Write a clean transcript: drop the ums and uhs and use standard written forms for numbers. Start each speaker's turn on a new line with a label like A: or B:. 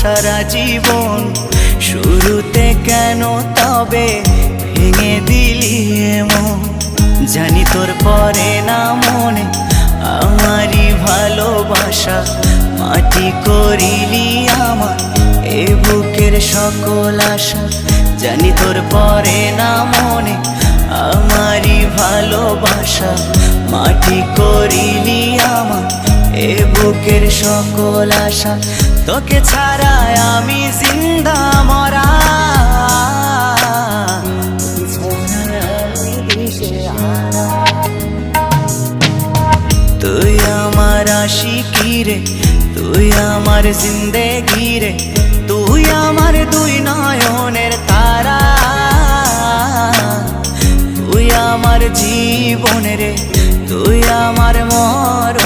A: সারা জীবন, শুরুতে কেন তবে ভেঙে দিলি এমন? জানি তোর পরে না মনে আমারই ভালোবাসা, মাটি করিলি আমার এ বুকের সকল আশা। জানি তোর পরে না মনে আমারই ভালোবাসা, মাটি করিলি আমার এ বুকের সকল আশা। তোকে ছাড়া আমি জিন্দা মরা, তুই আমার আশিকি রে, তুই আমার জিন্দেগি রে, তুই আমার দুই নয়নের তারা, তুই আমার জীবন রে, তুই আমার মরণ।